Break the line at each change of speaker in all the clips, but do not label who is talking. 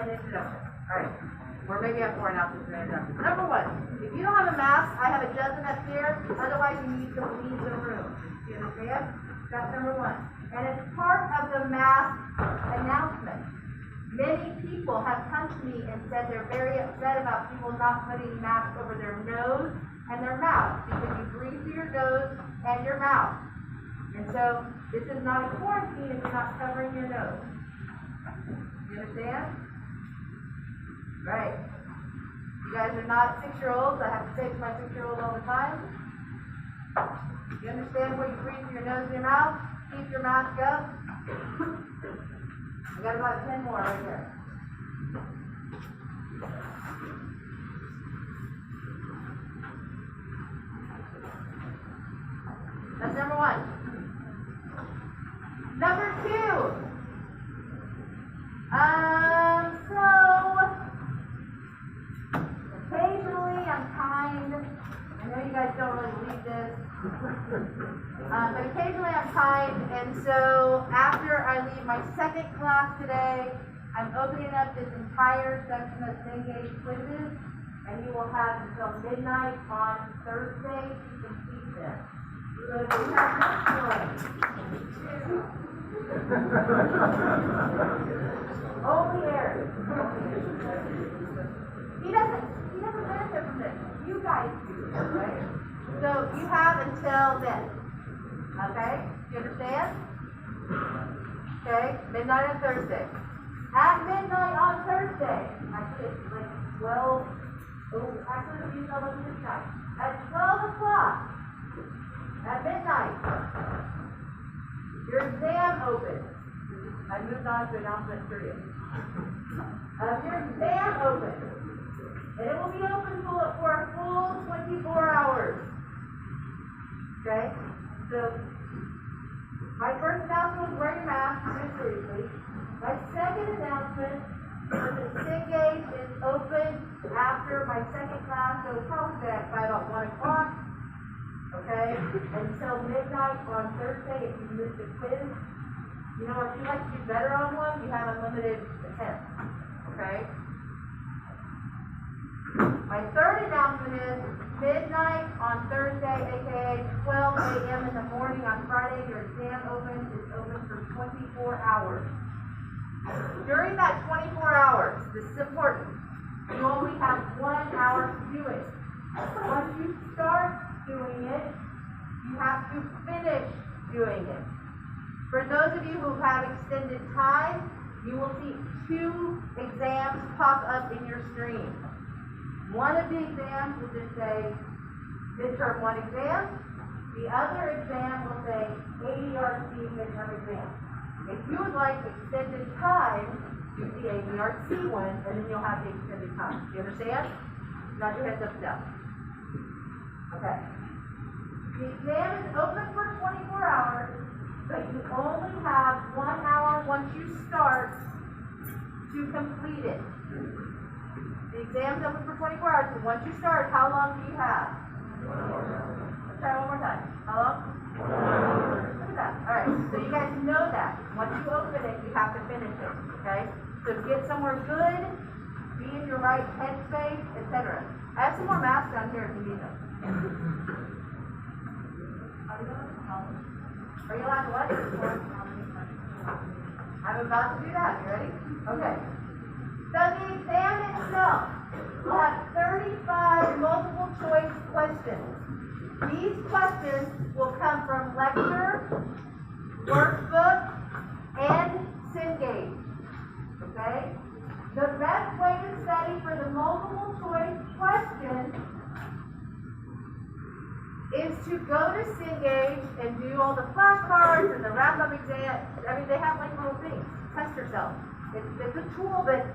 and introduction. All right. Or maybe I have 4 announcements and introduction. Number 1, if you don't have a mask, I have a dozen up here. Otherwise, you need to leave the room. Do you understand? That's number 1. And as part of the mask announcement, many people have come to me and said they're very upset about people not putting masks over their nose and their mouth because you breathe through your nose and your mouth. And so this is not a quarantine if you're not covering your nose. You understand? Right. You guys are not 6-year-olds. I have to say to my 6-year-old all the time. You understand where you breathe through your nose and your mouth? Keep your mask up. We got about 10 more right here. That's number 1. Number 2. So occasionally I'm kind. I know you guys don't really believe this. But occasionally I'm kind, and so after I leave my second class today, I'm opening up this entire section of Engage quizzes, and you will have until midnight on Thursday to complete them. So if you have only Eric. He doesn't benefit from this. You guys do, right? So you have until then. Okay? Do you understand? Okay? Midnight on Thursday. At midnight on Thursday. Actually, it's like 12. Actually, it'll be 12 midnight. At 12 o'clock. At midnight. Your exam opens. I moved on to announcement 3. Your exam opens. And it will be open for a full 24 hours. Okay? So, my first announcement was wearing a mask, seriously. My second announcement was that Cengage is open after my second class, so probably by about 1 o'clock. Okay? Until midnight on Thursday if you missed the quiz. You know, if you'd like to do better on one, you have unlimited attempts. Okay? My third announcement is midnight on Thursday, aka 12 a.m. in the morning on Friday, your exam is open for 24 hours. During that 24 hours, this is important, you only have 1 hour to do it. Once you start doing it, you have to finish doing it. For those of you who have extended time, you will see 2 exams pop up in your screen. One of the exams will just say midterm 1 exam. The other exam will say AERC midterm exam. If you would like extended time, you see AERC one, and then you'll have the extended time. Do you understand? Nod your heads up and down. Okay. The exam is open for 24 hours, but you only have 1 hour once you start to complete it. The exam's open for 24 hours, and once you start, how long do you have? 1 hour. Let's try one more time. How long? 1 hour. Look at that. Alright, so you guys know that. Once you open it, you have to finish it. Okay? So get somewhere good, be in your right headspace, etc. I have some more masks down here if you need them. Are you allowed to what? I'm about to do that. You ready? Okay. So the exam itself will have 35 multiple choice questions. These questions will come from lecture, workbook, and Cengage. Okay? The best way to study for the multiple choice question is to go to Cengage and do all the flashcards and the wrap-up exam. I mean, they have like little things. Test yourself. It's a tool that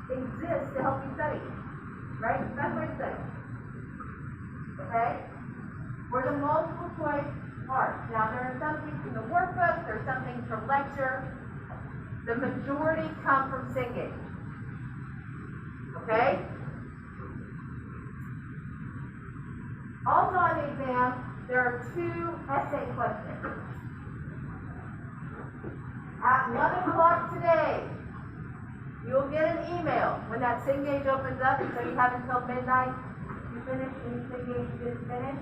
exists to help you study. Right? That's what it says. Okay? Or the multiple choice part. Now, there are some things in the workbook, there are some things from lecture. The majority come from Cengage. Okay? Also on the exam, there are 2 essay questions. At 1 o'clock today, You'll get an email when that SIG gauge opens up, so you have until midnight to finish any SIG gauge you didn't finish.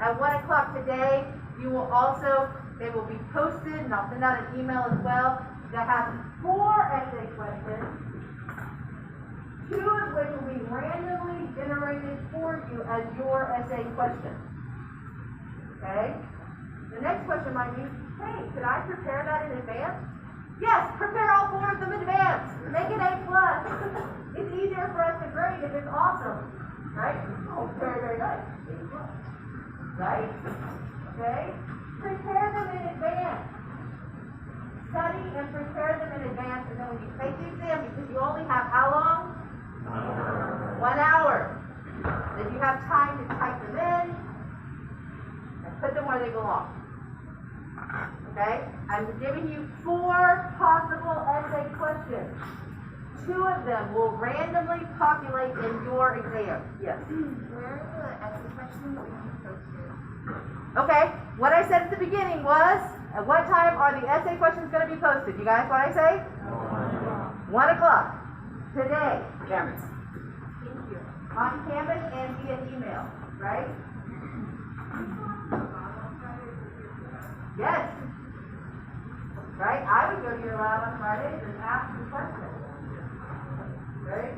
At 1 o'clock today, you will also, they will be posted, and I'll send out an email as well, that has 4 essay questions, 2 of which will be randomly generated for you as your essay question. Okay? The next question might be, hey, could I prepare that in advance? Yes, prepare all 4 of them in advance. Make it A+. It's easier for us to grade if it's awesome. Right? Oh, very, very nice. A+. Right? Okay? Prepare them in advance. Study and prepare them in advance, and then when you take the exam, because you only have how long? 1 hour. Then you have time to type them in and put them where they belong. Okay? I'm giving you 4 possible essay questions. 2 of them will randomly populate in your exam. Yes?
Where are the essay questions being posted?
Okay, what I said at the beginning was, at what time are the essay questions going to be posted? You guys, what I say? 1 o'clock. Today.
Canvas.
Thank you.
On Canvas and via email, right? Yes. Right? I would go to your lab on Fridays and ask the questions. Right?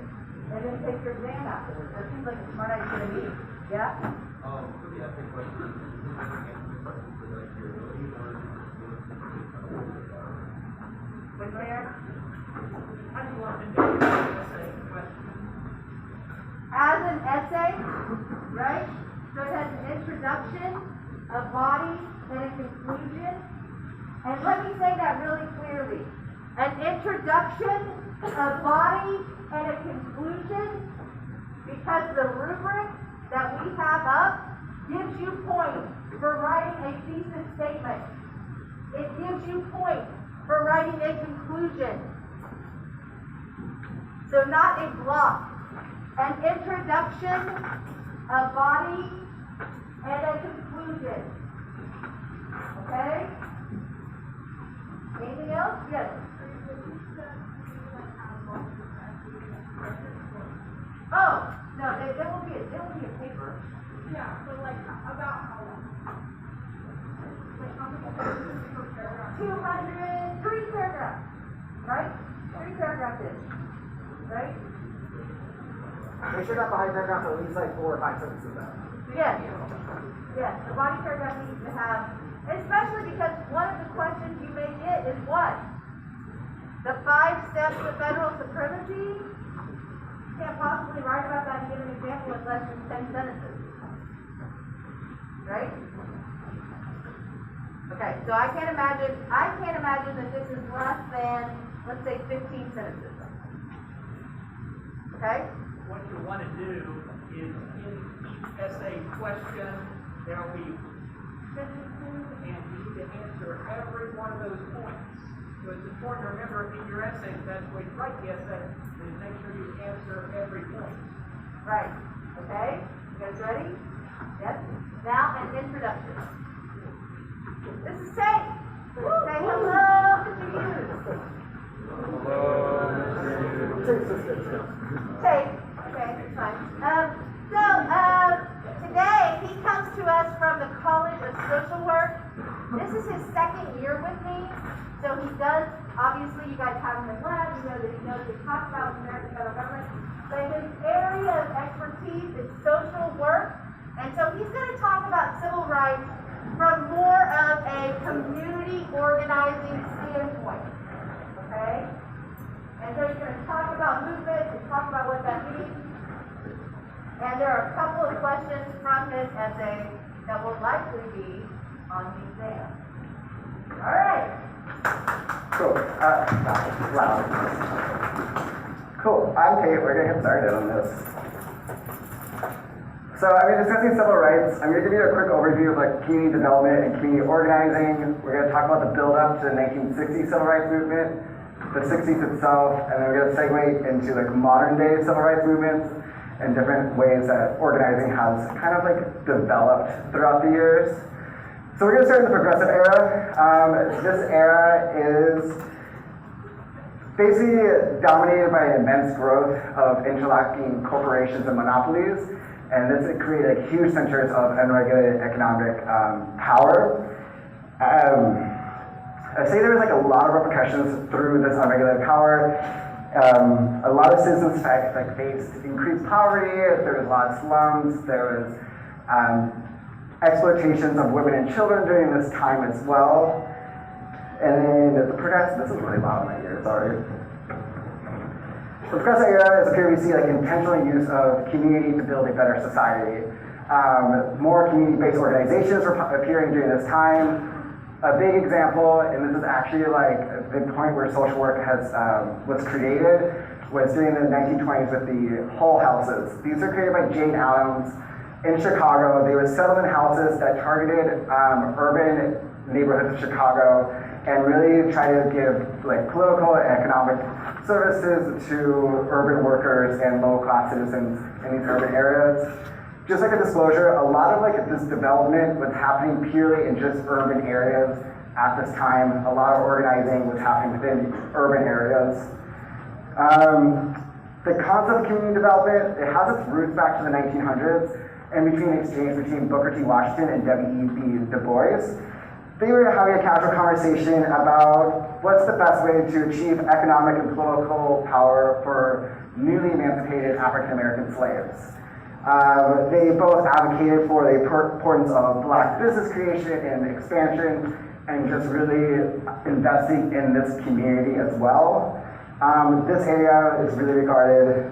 And then take your exam afterwards. That seems like a smart idea to me. Yeah?
For the essay question, is there any answer questions for like your ability or
What's there?
How do you want to do an essay question?
As an essay, right? So it has an introduction, a body, and a conclusion. And let me say that really clearly. An introduction, a body, and a conclusion, because the rubric that we have up gives you points for writing a thesis statement. It gives you points for writing a conclusion. So not a block. An introduction, a body, and a conclusion. Okay? Anything else? Yes. Oh, no, there will be a paper.
Yeah, so like about how long? Like how many pages per paragraph?
3 paragraphs. Right? 3 paragraphs in. Right?
Make sure that the high paragraph at least like 4 or 5 sentences though.
Yes. Yes, the body paragraph needs to have, especially because one of the questions you may get is what? The 5 steps to federal supremacy? You can't possibly write about that and give an example in less than 10 sentences. Right? Okay, so I can't imagine that this is less than, let's say, 15 sentences. Okay?
What you want to do is in each essay question, there will be sentences, and you need to answer every one of those points. So it's important to remember in your essay, the best way to write the essay is make sure you answer every point.
Right. Okay? You guys ready? Yes? Now, an introduction. This is Sept. Say hello to you. Sept. Okay, that's fine. Today he comes to us from the College of Social Work. This is his 2nd year with me. So he does, obviously you guys have him in lab, you know that he knows what he talks about with American federal government. But his area of expertise is social work. And so he's going to talk about civil rights from more of a community organizing standpoint. Okay? And so he's going to talk about movement and talk about what that means. And there are a couple of questions from his essay that will likely be on the exam. All right.
Cool. Loud. Cool. I'm Kate. We're going to get started on this. So I'm going to be discussing civil rights. I'm going to give you a quick overview of like community development and community organizing. We're going to talk about the build-up to the 1960s civil rights movement, the 60s itself, and then we're going to segue into like modern-day civil rights movements and different ways that organizing has kind of like developed throughout the years. So we're going to start in the progressive era. This era is basically dominated by immense growth of interlocking corporations and monopolies, and this created huge centers of unregulated economic power. I say there was like a lot of repercussions through this unregulated power. A lot of citizens faced increased poverty, there was a lot of slums, there was exploitations of women and children during this time as well. And then the progressive, this is really loud in my ear, sorry. The progressive era is a period we see like intentional use of community to build a better society. More community-based organizations were appearing during this time. A big example, and this is actually like the point where social work was created, was during the 1920s with the Hull houses. These were created by Jane Addams in Chicago. They were settlement houses that targeted urban neighborhoods of Chicago and really try to give like political and economic services to urban workers and low-class citizens in these urban areas. Just like a disclosure, a lot of like this development was happening purely in just urban areas at this time. A lot of organizing was happening within urban areas. The concept of community development, it has its roots back to the 1900s and between an exchange between Booker T. Washington and W.E.B. Du Bois. They were having a casual conversation about what's the best way to achieve economic and political power for newly emancipated African American slaves. They both advocated for the importance of black business creation and expansion and just really investing in this community as well. This area is really regarded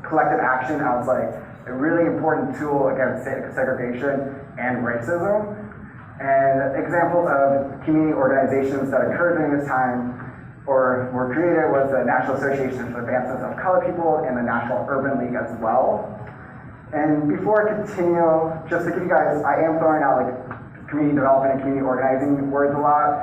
collective action as like a really important tool against segregation and racism. And examples of community organizations that occurred during this time or were created was the National Association for the Advancement of Colored People and the National Urban League as well. And before I continue, just to give you guys, I am throwing out like community development and community organizing words a lot.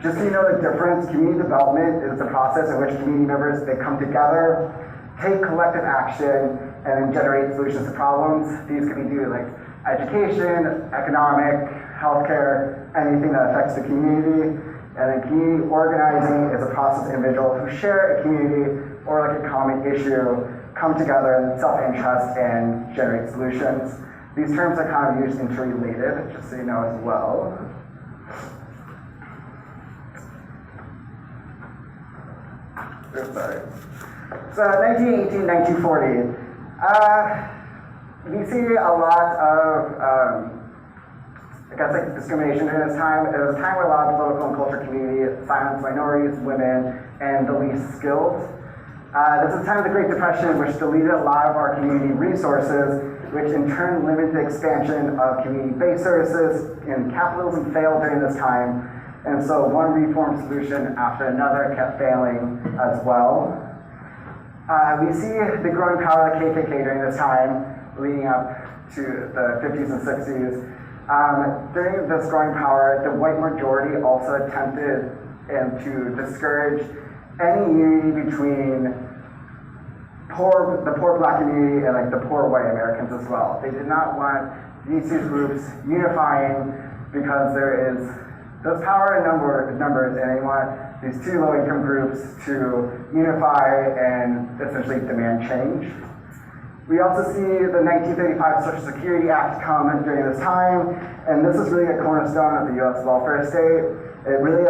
Just so you know the difference, community development is the process in which community members, they come together, take collective action, and then generate solutions to problems. These could be due to like education, economic, healthcare, anything that affects the community. And then community organizing is a process of individuals who share a community or like a common issue, come together in self-interest and generate solutions. These terms are kind of used interrelated, just so you know as well. Oops, sorry. So 1918, 1940. We see a lot of, I guess like discrimination during this time. It was a time where a lot of political and cultural community silenced minorities, women, and the least skilled. This is the time of the Great Depression, which deleted a lot of our community resources, which in turn limited the expansion of community-based services, and capitalism failed during this time. And so one reform solution after another kept failing as well. We see the growing power of the KKK during this time, leading up to the 50s and 60s. During this growing power, the white majority also attempted to discourage any unity between the poor black community and like the poor white Americans as well. They did not want these two groups unifying because there's power in numbers, and they want these two low-income groups to unify and essentially demand change. We also see the 1935 Social Security Act come during this time, and this is really a cornerstone of the U.S. welfare state. It really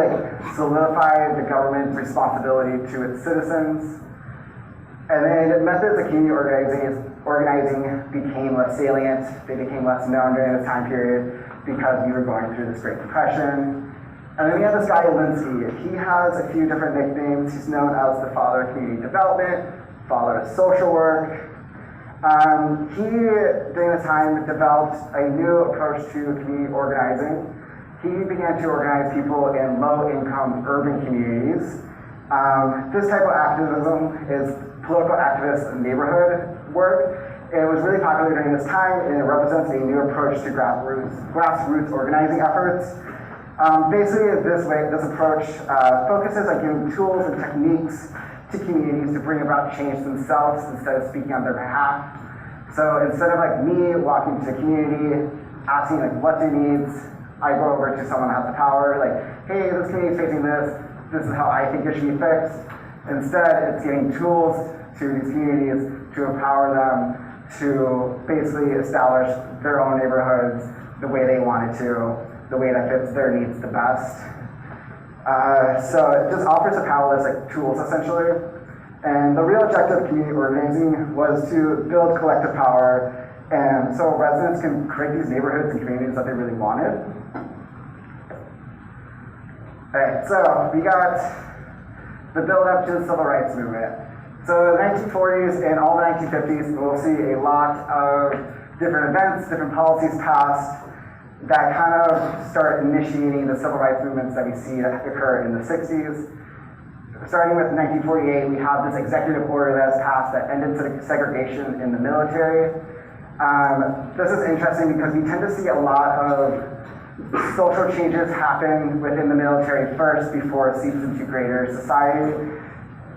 solidified the government's responsibility to its citizens. And then methods of community organizing became less salient. They became less known during this time period because we were going through this Great Depression. And then we have this guy, Alinsky. He has a few different nicknames. He's known as the father of community development, father of social work. He, during this time, developed a new approach to community organizing. He began to organize people in low-income urban communities. This type of activism is political activist neighborhood work. It was really popular during this time, and it represents a new approach to grassroots organizing efforts. Basically, this approach focuses on giving tools and techniques to communities to bring about change themselves instead of speaking on their behalf. So instead of like me walking to the community, asking like what they need, I go over to someone who has the power, like, hey, this community is facing this is how I think it should be fixed. Instead, it's giving tools to these communities to empower them to basically establish their own neighborhoods the way they want it to, the way that fits their needs the best. So it just offers a palette of like tools essentially. And the real objective of community organizing was to build collective power, and so residents can create these neighborhoods and communities that they really wanted. Alright, so we got the build up to the civil rights movement. So the 1940s and all the 1950s, we'll see a lot of different events, different policies passed that kind of start initiating the civil rights movements that we see that occur in the 60s. Starting with 1948, we have this executive order that's passed that ended segregation in the military. This is interesting because we tend to see a lot of social changes happen within the military first before it seeps into greater society.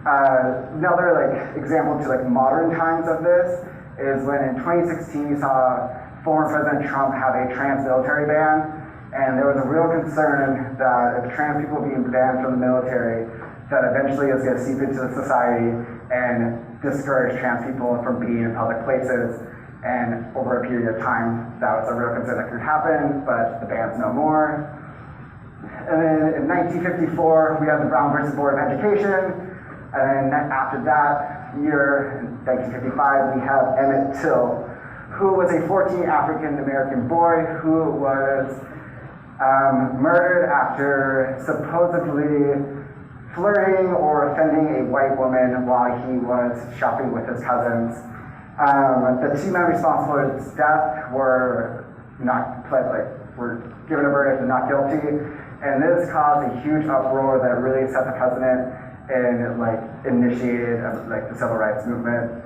Another example to modern times of this is when in 2016 you saw former President Trump have a trans military ban, and there was a real concern that if trans people being banned from the military, that eventually is going to seep into the society and discourage trans people from being in public places. And over a period of time, that was a real concern that could happen, but the ban's no more. And then in 1954, we have the Brown versus Board of Education. And then after that year, in 1955, we have Emmett Till, who was a 14 African-American boy who was murdered after supposedly flirting or offending a white woman while he was shopping with his cousins. The two men responsible for his death were were given a verdict of not guilty, and this caused a huge uproar that really set the precedent and initiated the civil rights movement.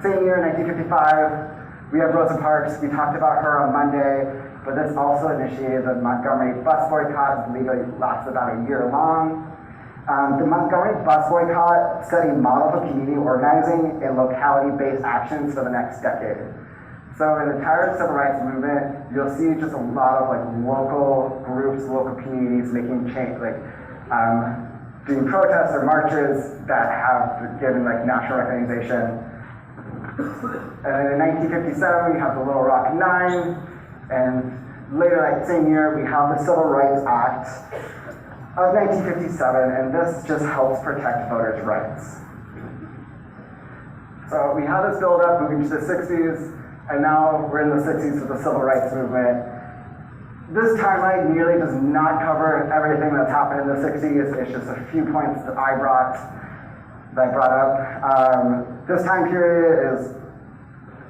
Same year, 1955, we have Rosa Parks. We talked about her on Monday, but this also initiated the Montgomery bus boycott. I believe it lasted about a year long. The Montgomery bus boycott set a model for community organizing and locality-based actions for the next decade. So in the entire civil rights movement, you'll see just a lot of local groups, local communities making change, doing protests or marches that have given national recognition. And then in 1957, we have the Little Rock Nine, and later that same year, we have the Civil Rights Act of 1957, and this just helps protect voters' rights. So we have this build-up moving to the 60s, and now we're in the 60s with the Civil Rights Movement. This timeline nearly does not cover everything that's happened in the 60s. It's just a few points that I brought up. This time period is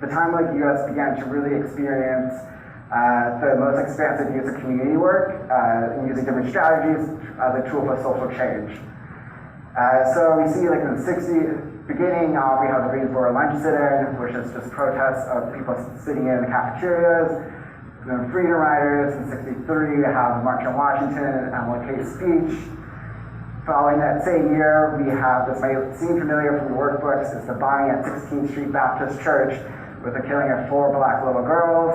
the time the U.S. began to really experience the most expansive use of community work, using different strategies as a tool for social change. So we see in the 60s beginning, we have the Greensboro lunch sit-in, which is just protests of people sitting in the cafeterias. The Freedom Riders in 63, we have the March on Washington and MLK speech. Following that same year, we have, this may seem familiar from the workbooks, it's the bombing at 16th Street Baptist Church with the killing of 4 black little girls.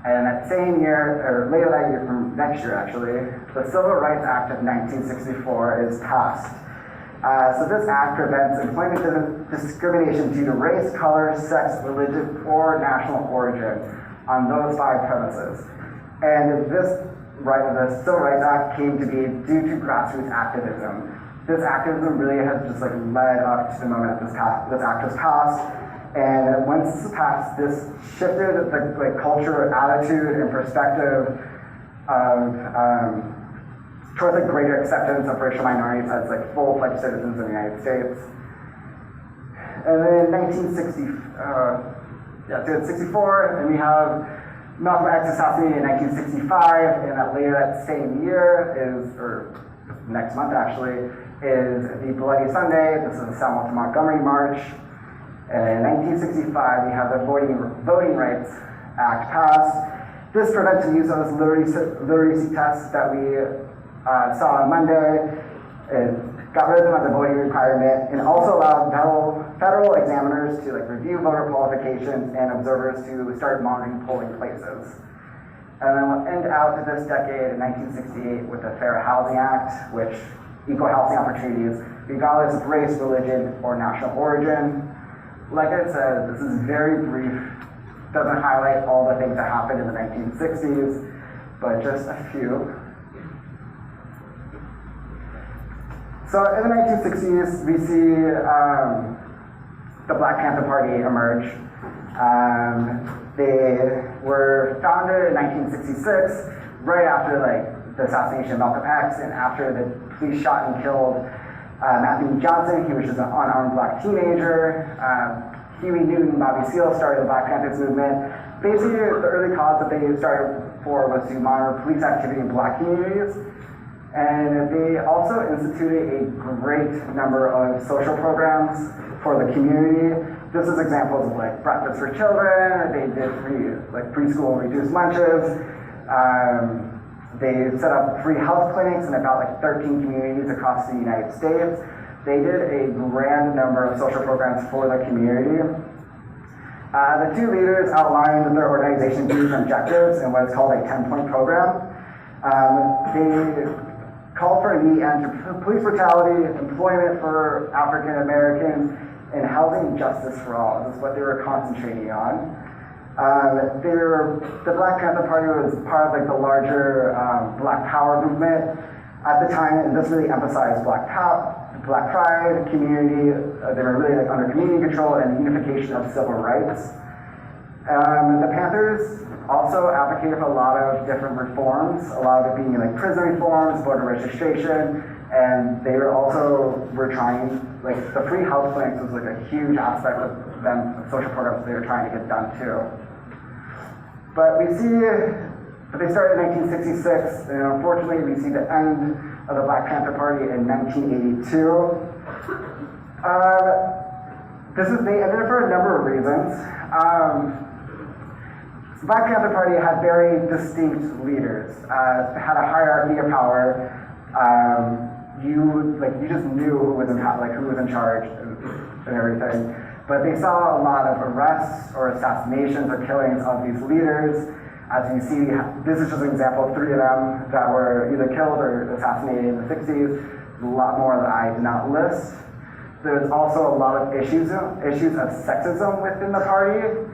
And that same year, or later that year, from next year actually, the Civil Rights Act of 1964 is passed. So this act prevents employment discrimination due to race, color, sex, religion, or national origin on those 5 premises. And this the Civil Rights Act came to be due to grassroots activism. This activism really has just led up to the moment that this act was passed. And once this was passed, this shifted the culture, attitude, and perspective of towards greater acceptance of racial minorities as full-fledged citizens of the United States. And then in 1964, and we have Malcolm X assassinated in 1965, and later that same year or next month actually, is the Bloody Sunday. This is the Selma to Montgomery March. And in 1965, we have the Voting Rights Act passed. This prevents the use of those literacy tests that we saw on Monday. It got rid of them as a voting requirement, and also allowed federal examiners to review voter qualifications and observers to start monitoring polling places. And then we'll end out this decade in 1968 with the Fair Housing Act, which equal housing opportunities regardless of race, religion, or national origin. Like I said, this is very brief, doesn't highlight all the things that happened in the 1960s, but just a few. So in the 1960s, we see the Black Panther Party emerge. They were founded in 1966, right after the assassination of Malcolm X, and after the police shot and killed Matthew Johnson, he was just an unarmed black teenager. Huey Newton and Bobby Seale started the Black Panthers movement. Basically, the early cause that they started for was to monitor police activity in black communities. And they also instituted a great number of social programs for the community. This is examples of breakfast for children. They did preschool reduced lunches. They set up free health clinics in about 13 communities across the United States. They did a grand number of social programs for the community. The two leaders outlined their organization views and objectives in what is called a 10-point program. They called for an end to police brutality, employment for African Americans, and housing justice for all. This is what they were concentrating on. The Black Panther Party was part of the larger Black Power movement at the time, and this really emphasized Black pride, community. They were really under community control and unification of civil rights. The Panthers also advocated for a lot of different reforms, a lot of it being prison reforms, voter registration, and they were trying, the free health clinics was a huge aspect of them, social programs they were trying to get done too. But we see, they started in 1966, and unfortunately we see the end of the Black Panther Party in 1982. They ended for a number of reasons. The Black Panther Party had very distinct leaders. They had a hierarchy of power. You just knew who was in charge and everything. But they saw a lot of arrests or assassinations or killings of these leaders. As you see, this is just an example of 3 of them that were either killed or assassinated in the 60s. A lot more that I did not list. There's also a lot of issues of sexism within the party.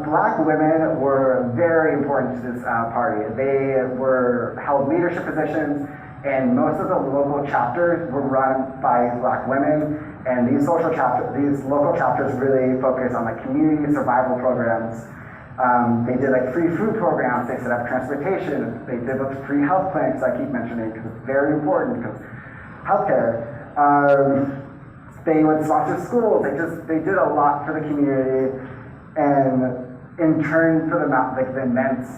Black women were very important to this party. They held leadership positions, and most of the local chapters were run by Black women. And these local chapters really focus on community survival programs. They did free food programs. They set up transportation. They did free health clinics I keep mentioning because it's very important because healthcare. They would sponsor schools. They did a lot for the community, and in turn for the immense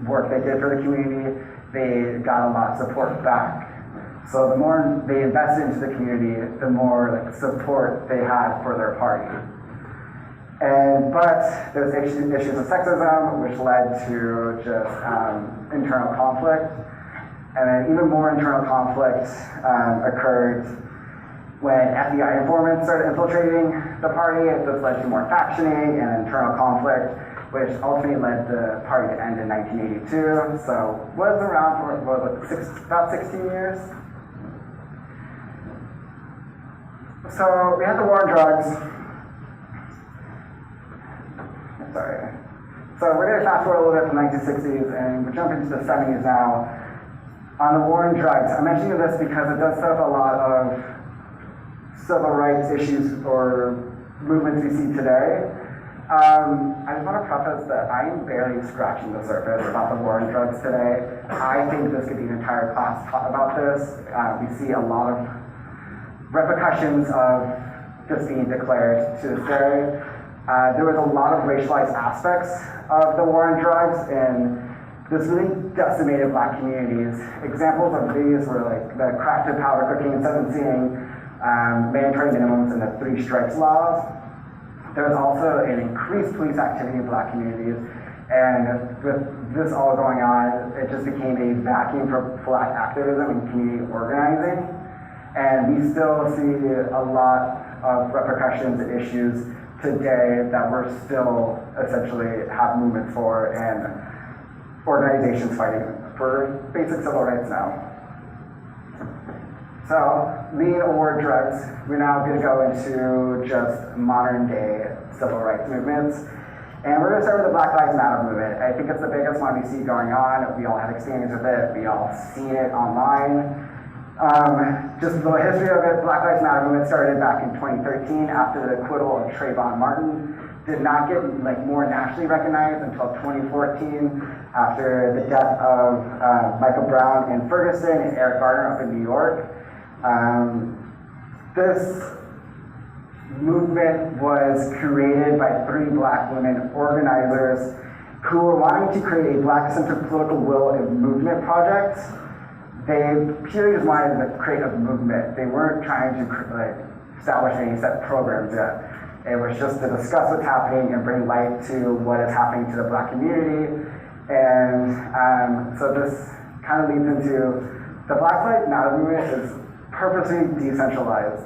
work they did for the community, they got a lot of support back. So the more they invested into the community, the more support they had for their party. But there's issues of sexism, which led to just internal conflict. And then even more internal conflict occurred when FBI informants started infiltrating the party. This led to more factioning and internal conflict, which ultimately led the party to end in 1982. So was around for about 16 years. So we had the war on drugs. Sorry. So we're going to fast forward a little bit from the 1960s and we're jumping into the 70s now. On the war on drugs, I'm mentioning this because it does set up a lot of civil rights issues or movements we see today. I just want to preface that I am barely scratching the surface about the war on drugs today. I think this could be an entire class taught about this. We see a lot of repercussions of this being declared to this day. There was a lot of racialized aspects of the war on drugs, and this really decimated Black communities. Examples of these were the crack to powder cocaine sentencing, mandatory minimums, and the 3 strikes laws. There was also an increased police activity in Black communities, and with this all going on, it just became a vacuum for Black activism and community organizing. And we still see a lot of repercussions and issues today that we're still essentially have movements for and organizations fighting for basic civil rights now. So, lean war drugs, we're now going to go into just modern day civil rights movements. And we're going to start with the Black Lives Matter movement. I think it's the biggest one we see going on. We all have experience with it. We all seen it online. Just a little history of it. Black Lives Matter movement started back in 2013 after the acquittal of Trayvon Martin. Did not get more nationally recognized until 2014 after the death of Michael Brown in Ferguson and Eric Garner up in New York. This movement was created by 3 Black women organizers who were wanting to create a Black-centered political will and movement project. They purely just wanted to create a movement. They weren't trying to establish any set programs yet. It was just to discuss what's happening and bring light to what is happening to the Black community. And so this kind of leads into the Black Lives Matter movement is purposely decentralized.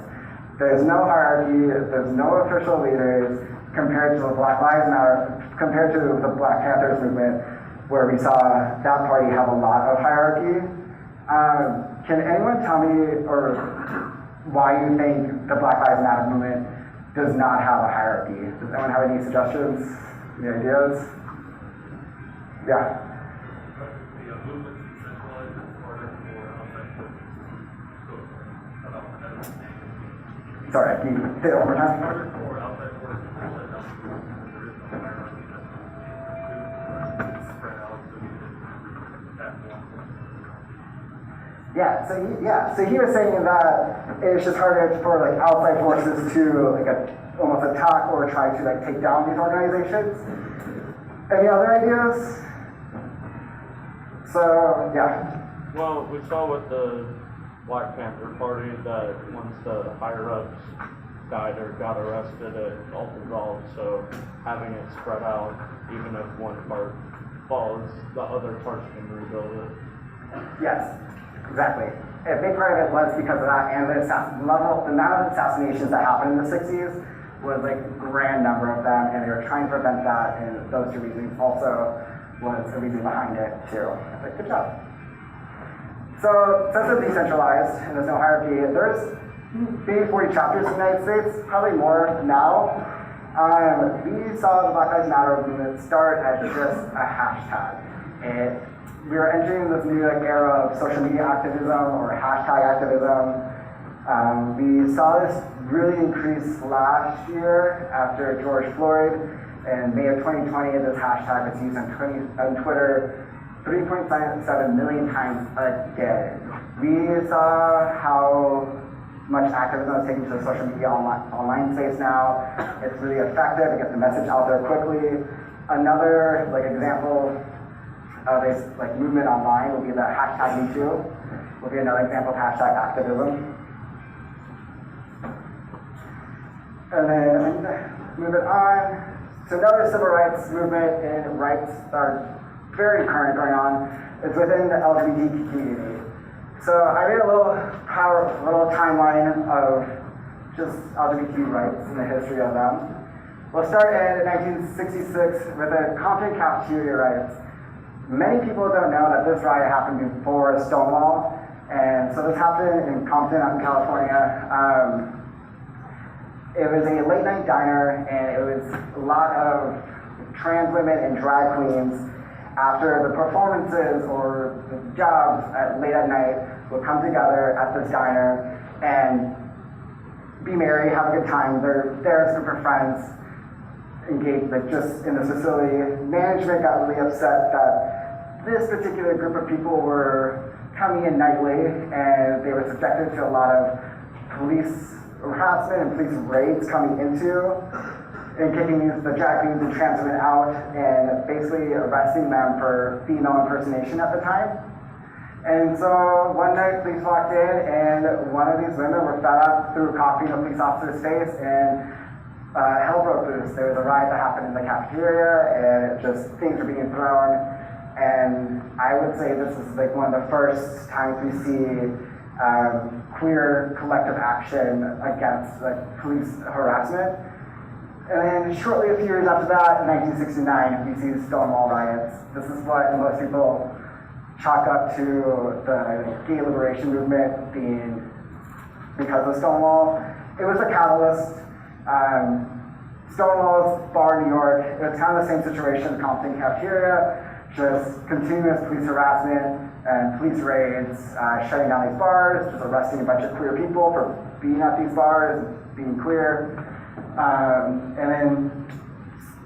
There's no hierarchy, there's no official leaders compared to the Black Lives Matter, compared to the Black Panthers movement, where we saw that party have a lot of hierarchy. Can anyone tell me or why you think the Black Lives Matter movement does not have a hierarchy? Does anyone have any suggestions, any ideas? Yeah.
The movement's decentralized, it's harder for outside forces to about that.
Sorry, can you say that one more
It's
time?
harder for outside forces to shut down the movement because there is no hierarchy that's spread out so we can attack one.
So he was saying that it's just harder for outside forces to almost attack or try to take down these organizations. Any other ideas? So yeah.
Well, we saw with the Black Panther Party that once the higher ups died or got arrested, it all dissolved. So having it spread out, even if one part falls, the other parts can rebuild it.
Yes, exactly. A big part of it was because of that, and the amount of assassinations that happened in the 60s was a grand number of them, and they were trying to prevent that, and those 2 reasons also was a reason behind it too. Good job. So since it's decentralized and there's no hierarchy, there's maybe 40 chapters in the United States, probably more now. We saw the Black Lives Matter movement start as just a hashtag. We were entering this new era of social media activism or hashtag activism. We saw this really increase last year after George Floyd. In May of 2020, this hashtag was used on Twitter 3.7 million times a day. We saw how much activism is taken to the social media online space now. It's really effective to get the message out there quickly. Another example of this movement online will be the hashtag #MeToo. Will be another example of hashtag activism. And then moving on. So another civil rights movement and rights are very current going on is within the LGBTQ community. So I made a little timeline of just LGBTQ rights and the history of them. We'll start in 1966 with the Compton cafeteria riots. Many people don't know that this riot happened before Stonewall, and so this happened in Compton, out in California. It was a late night diner, and it was a lot of trans women and drag queens after the performances or the jobs late at night would come together at this diner and be merry, have a good time. They're there as a group of friends, engaged just in this facility. Management got really upset that this particular group of people were coming in nightly and they were subjected to a lot of police harassment and police raids coming into and kicking the drag queens and trans women out and basically arresting them for female impersonation at the time. And so one night police walked in and one of these women were fed up, threw coffee in a police officer's face, and hell broke loose. There was a riot that happened in the cafeteria and things were being thrown. And I would say this is one of the first times we see queer collective action against police harassment. And then shortly a few years after that, in 1969, we see the Stonewall riots. This is what most people chalk up to the gay liberation movement being because of Stonewall. It was a catalyst. Stonewall's bar in New York, it was kind of the same situation, Compton cafeteria, just continuous police harassment and police raids, shutting down these bars, just arresting a bunch of queer people for being at these bars, being queer. And then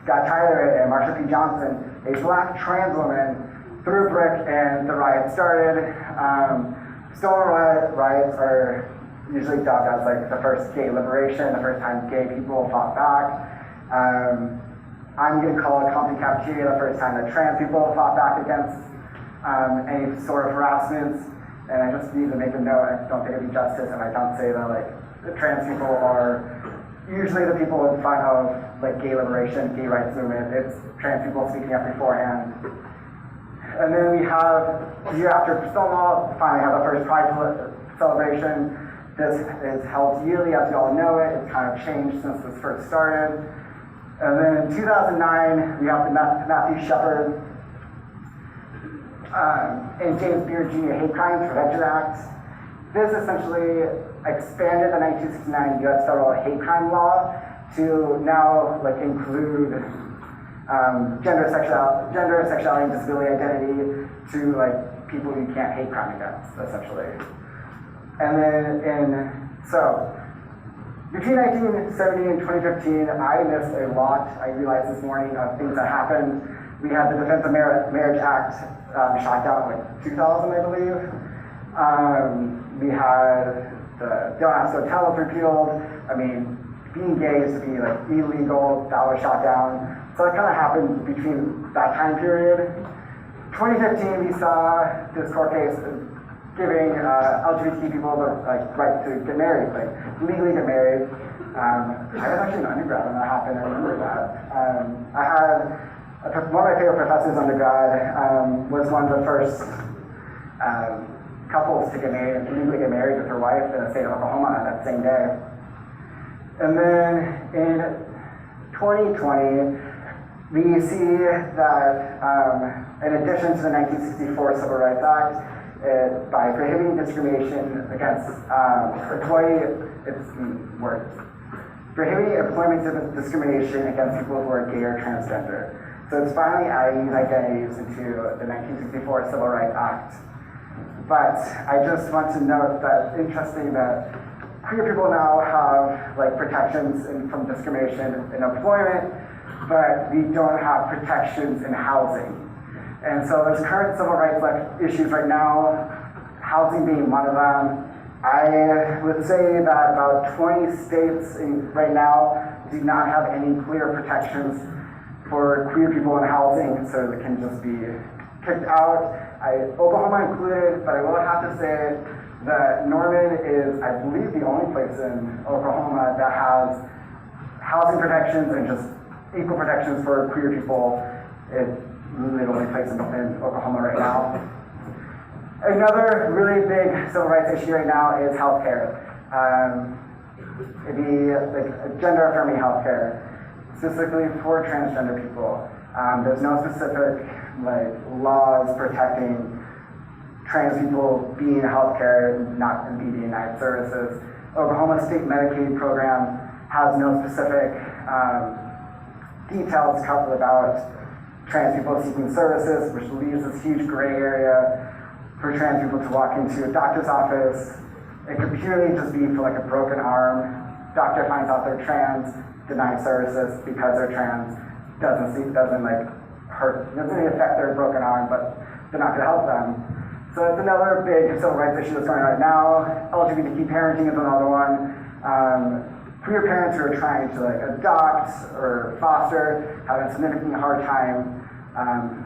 got tired of it, and Marsha P. Johnson, a black trans woman, threw Rubric, and the riot started. Stonewall riots are usually dubbed as like the first gay liberation, the first time gay people fought back. I'm going to call it Compton cafeteria the first time that trans people fought back against any sort of harassment. And I just need to make a note, I don't think it'd be justice if I don't say that like the trans people are usually the people in front of like gay liberation, gay rights movement. It's trans people speaking up beforehand. And then we have, the year after Stonewall, finally have the first Pride celebration. This is held yearly, as you all know it. It's kind of changed since this first started. And then in 2009, we have the Matthew Shepard and James Beard Jr. Hate Crimes Prevention Act. This essentially expanded the 1969 U.S. federal hate crime law to now like include gender, sexuality, and disability identity to like people you can't hate crime against, essentially. And then between 1970 and 2015, I missed a lot. I realized this morning of things that happened. We had the Defense of Marriage Act shot down in like 2000, I believe. We had the Don't Ask, Don't Tell was repealed. I mean, being gay used to be like illegal. That was shot down. So it kind of happened between that time period. 2015, we saw this court case giving LGBT people the right to get married, like legally get married. I was actually an undergrad when that happened. I remember that. I had one of my favorite professors undergrad was one of the first couples to legally get married with her wife in the state of Oklahoma that same day. And then in 2020, we see that in addition to the 1964 Civil Rights Act, by prohibiting discrimination against prohibiting employment discrimination against people who are gay or transgender. So it's finally adding these identities into the 1964 Civil Rights Act. But I just want to note that it's interesting that queer people now have like protections from discrimination in employment, but we don't have protections in housing. And so there's current civil rights issues right now, housing being one of them. I would say that about 20 states right now do not have any clear protections for queer people in housing, so they can just be kicked out. Oklahoma included, but I will have to say that Norman is, I believe, the only place in Oklahoma that has housing protections and just equal protections for queer people. It's really the only place in Oklahoma right now. Another really big civil rights issue right now is healthcare. It'd be like gender affirming healthcare, specifically for transgender people. There's no specific laws protecting trans people being in healthcare, not in BD&I services. Oklahoma State Medicaid program has no specific details covered about trans people seeking services, which leaves this huge gray area for trans people to walk into a doctor's office. It could purely just be for a broken arm. Doctor finds out they're trans, denies services because they're trans. Doesn't really affect their broken arm, but they're not going to help them. So it's another big civil rights issue that's going on right now. LGBTQ parenting is another one. Queer parents who are trying to adopt or foster have a significantly hard time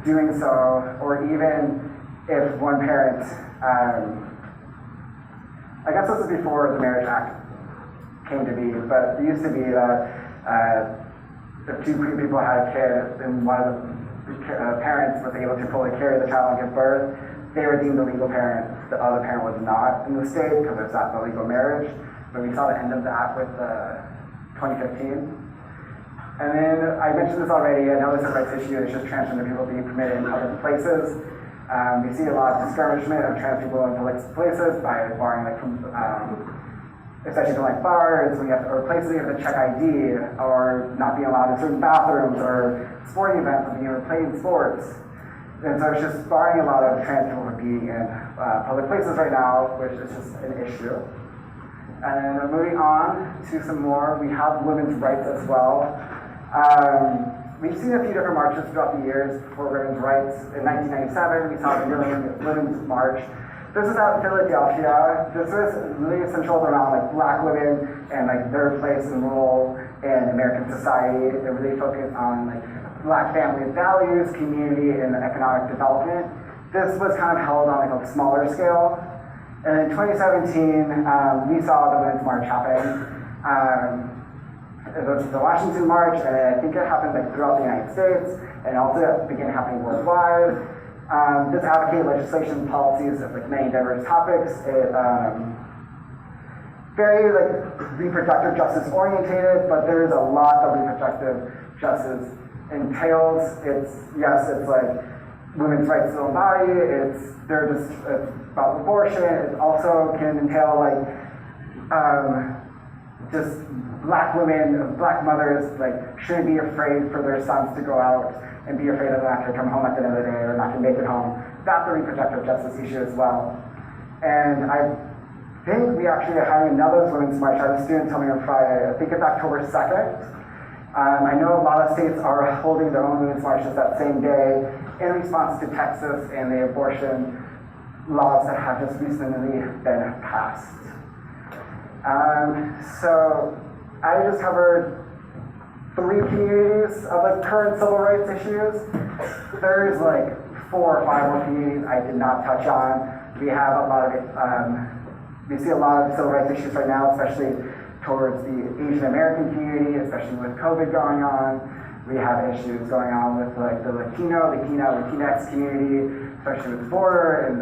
doing so, or even if one parent, I guess this was before the Marriage Act came to be, but it used to be that if two queer people had a kid and one of the parents was able to fully carry the child and give birth, they were deemed the legal parent. The other parent was not in the state because it's not the legal marriage. But we saw the end of that with 2015. And then I mentioned this already, another civil rights issue is just transgender people being permitted in public places. We see a lot of discouragement of trans people in public places by barring especially to like bars, or places you have to check ID, or not being allowed in certain bathrooms, or sporting events, being able to play sports. And so it's just barring a lot of trans people from being in public places right now, which is just an issue. And then moving on to some more, we have women's rights as well. We've seen a few different marches throughout the years for women's rights. In 1997, we saw the Women's March. This is out in Philadelphia. This was really central around like Black women and like their place and role in American society. It really focused on like Black family values, community, and economic development. This was kind of held on like a smaller scale. And in 2017, we saw the Women's March happen. It was the Washington March, and I think it happened like throughout the United States, and also began happening worldwide. This advocated legislation policies of like many diverse topics. It very like reproductive justice orientated, but there is a lot of reproductive justice entails. It's like women's rights to their own body. It's about abortion. It also can entail like just Black women, Black mothers, like shouldn't be afraid for their sons to go out and be afraid that they're not going to come home at the end of the day or not going to make it home. That's a reproductive justice issue as well. And I think we actually are having another women's march. I had a student tell me on Friday. I think it's October 2nd. I know a lot of states are holding their own women's marches that same day in response to Texas and the abortion laws that have just recently been passed. So I just covered 3 communities of like current civil rights issues. There's like 4 or 5 more communities I did not touch on. We have a lot of we see a lot of civil rights issues right now, especially towards the Asian American community, especially with COVID going on. We have issues going on with like the Latinx community, especially with the border and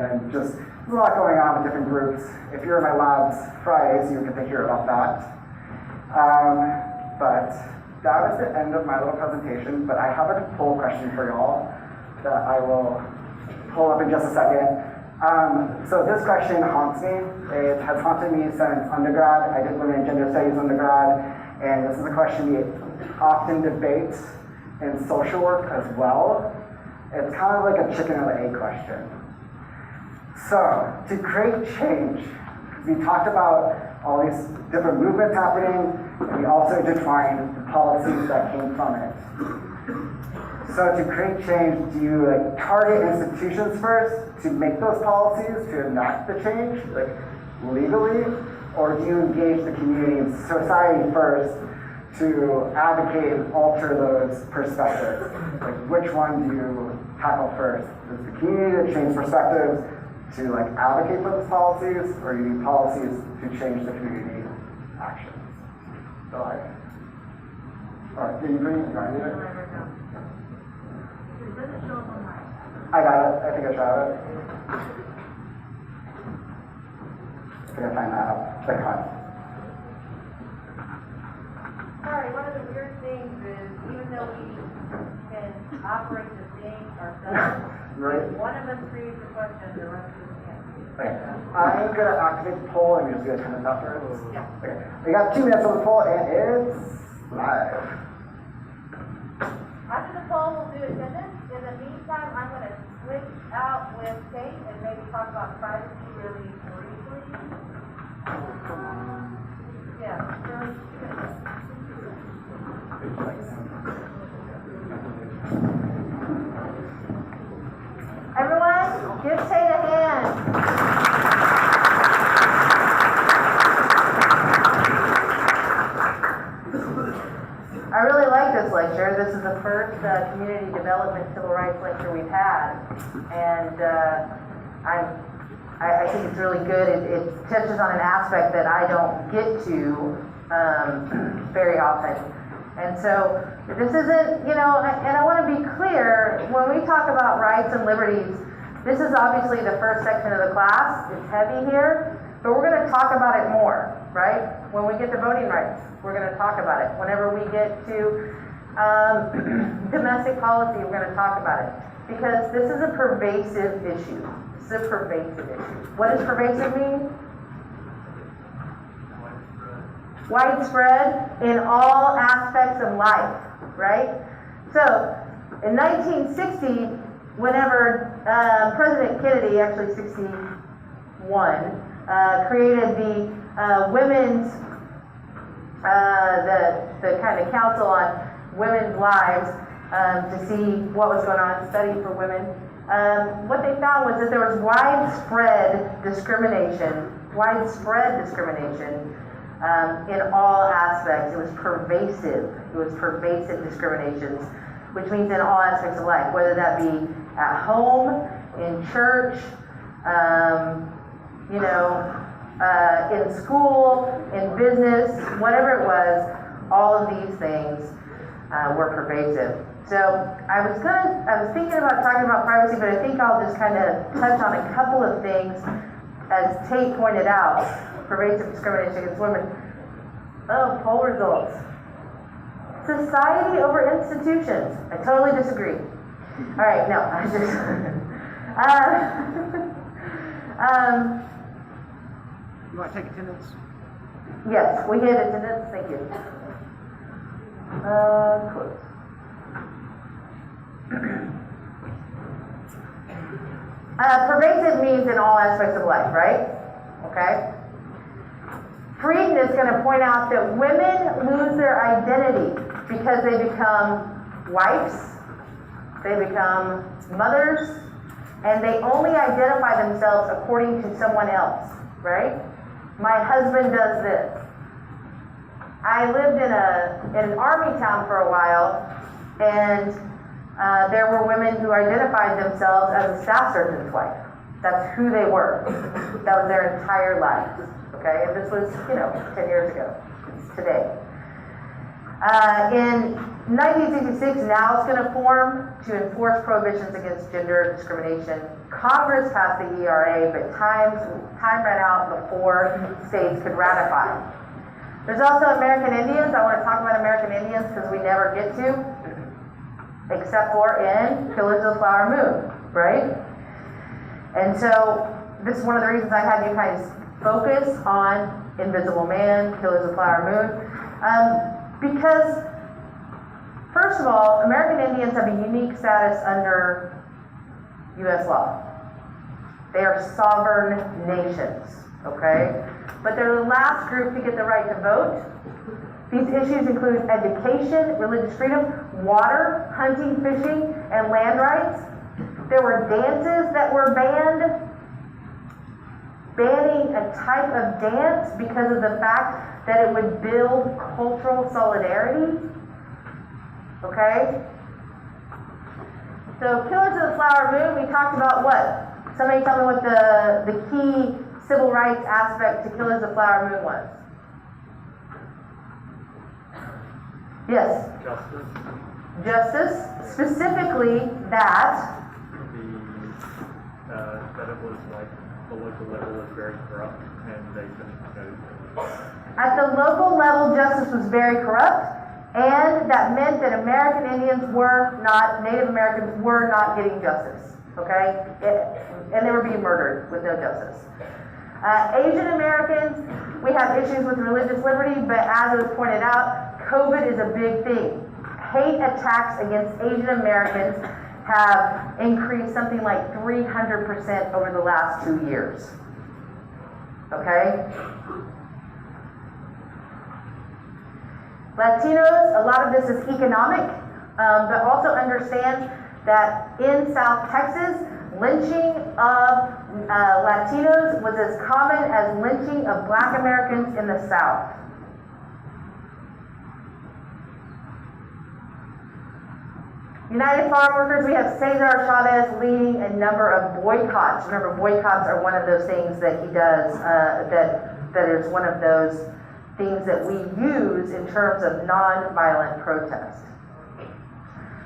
then just there's a lot going on with different groups. If you're in my labs Fridays, you get to hear about that. But that is the end of my little presentation, but I have a poll question for y'all that I will pull up in just a second. So this question haunts me. It has haunted me since undergrad. I did women and gender studies undergrad, and this is a question we often debate in social work as well. It's kind of like a chicken or the egg question. So, to create change, we talked about all these different movements happening, and we also defined the policies that came from it. So to create change, do you like target institutions first to make those policies, to enact the change, like legally, or do you engage the community and society first to advocate and alter those perspectives? Like which one do you tackle first? Is the community to change perspectives to like advocate for those policies, or you need policies to change the community actions? So like, all right, can you bring it? I got it. I think I tried it. I think I find that out. Click on.
Sorry, one of the weird things is even though we can operate the thing ourselves,
Right.
if one of us creates a question, the rest of us can't.
Okay. I'm gonna activate the poll and we're just gonna turn this afterwards.
Yeah.
Okay. We got 2 minutes on the poll and it's live.
After the poll, we'll do attendance. In the meantime, I'm going to switch out with Kate and maybe talk about privacy really briefly. Yeah, really everyone, give Kate a hand. I really like this lecture. This is the first community development civil rights lecture we've had, and I think it's really good. It touches on an aspect that I don't get to very often, and so this isn't, and I want to be clear, when we talk about rights and liberties, this is obviously the first section of the class. It's heavy here, but we're going to talk about it more, right? When we get to voting rights, we're going to talk about it. Whenever we get to domestic policy, we're going to talk about it. Because this is a pervasive issue. This is a pervasive issue. What does pervasive mean? widespread in all aspects of life, right? So, in 1960, whenever President Kennedy, actually 61, created the women's, the kind of council on women's lives to see what was going on, study for women, what they found was that there was widespread discrimination in all aspects. It was pervasive discriminations, which means in all aspects of life, whether that be at home, in church, in school, in business, whatever it was, all of these things were pervasive. So I was thinking about talking about privacy, but I think I'll just kind of touch on a couple of things. As Tate pointed out, pervasive discrimination against women. Oh, poll results. Society over institutions. I totally disagree. All right, no, I just.
You want to take attendance?
Yes, we hit attendance. Thank you. Close. Pervasive means in all aspects of life, right? Okay. Frieden is going to point out that women lose their identity because they become wives, they become mothers, and they only identify themselves according to someone else, right? My husband does this. I lived in an army town for a while, and there were women who identified themselves as a staff sergeant's wife. That's who they were. That was their entire lives. Okay, and this was, 10 years ago. It's today. In 1966, now it's going to form to enforce prohibitions against gender discrimination. Congress passed the ERA, but time ran out before states could ratify. There's also American Indians. I want to talk about American Indians because we never get to, except for in Killers of the Flower Moon, right? And so this is one of the reasons I had you guys focus on Invisible Man, Killers of the Flower Moon, because first of all, American Indians have a unique status under U.S. law. They are sovereign nations, okay? But they're the last group to get the right to vote. These issues include education, religious freedom, water, hunting, fishing, and land rights. There were dances that were banned, banning a type of dance because of the fact that it would build cultural solidarity. Okay? So, Killers of the Flower Moon, we talked about what? Somebody tell me what the key civil rights aspect to Killers of the Flower Moon was. Yes? Justice. Specifically that.
That it was like the local level was very corrupt and they couldn't go.
At the local level, justice was very corrupt, and that meant that American Indians Native Americans were not getting justice, okay? And they were being murdered with no justice. Asian Americans, we have issues with religious liberty, but as it was pointed out, COVID is a big thing. Hate attacks against Asian Americans have increased something like 300% over the last 2 years. Okay? Latinos, a lot of this is economic, but also understand that in South Texas, lynching of Latinos was as common as lynching of Black Americans in the South. United Farm Workers, we have Cesar Chavez leading a number of boycotts. Remember, boycotts are one of those things that he does, that is one of those things that we use in terms of nonviolent protest.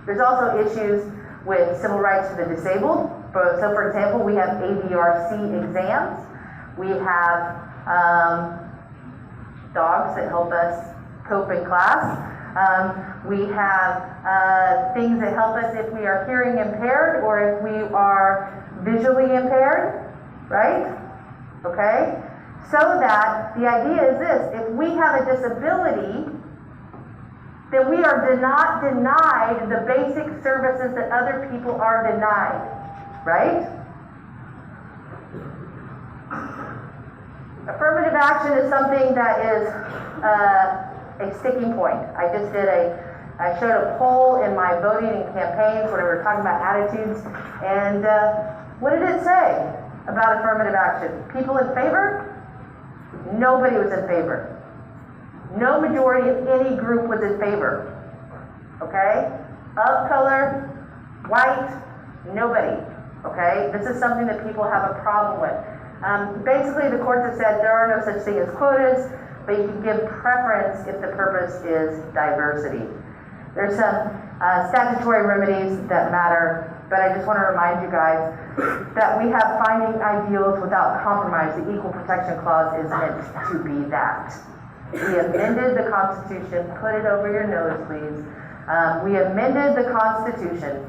There's also issues with civil rights for the disabled. So for example, we have ABRC exams. We have dogs that help us cope in class. We have things that help us if we are hearing impaired or if we are visually impaired, right? Okay? So that the idea is this: if we have a disability, then we are not denied the basic services that other people are denied, right? Affirmative action is something that is a sticking point. I showed a poll in my voting and campaigns when we were talking about attitudes, and what did it say about affirmative action? People in favor? Nobody was in favor. No majority of any group was in favor. Okay? Of color, white, nobody. Okay? This is something that people have a problem with. Basically, the courts have said there are no such thing as quotas, but you can give preference if the purpose is diversity. There's some statutory remedies that matter, but I just want to remind you guys that we have finding ideals without compromise. The Equal Protection Clause is meant to be that. We amended the Constitution. Put it over your nose, please. We amended the Constitution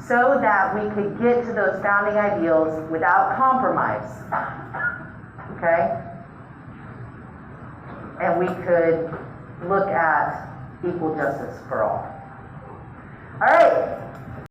so that we could get to those founding ideals without compromise. Okay? And we could look at equal justice for all. All right.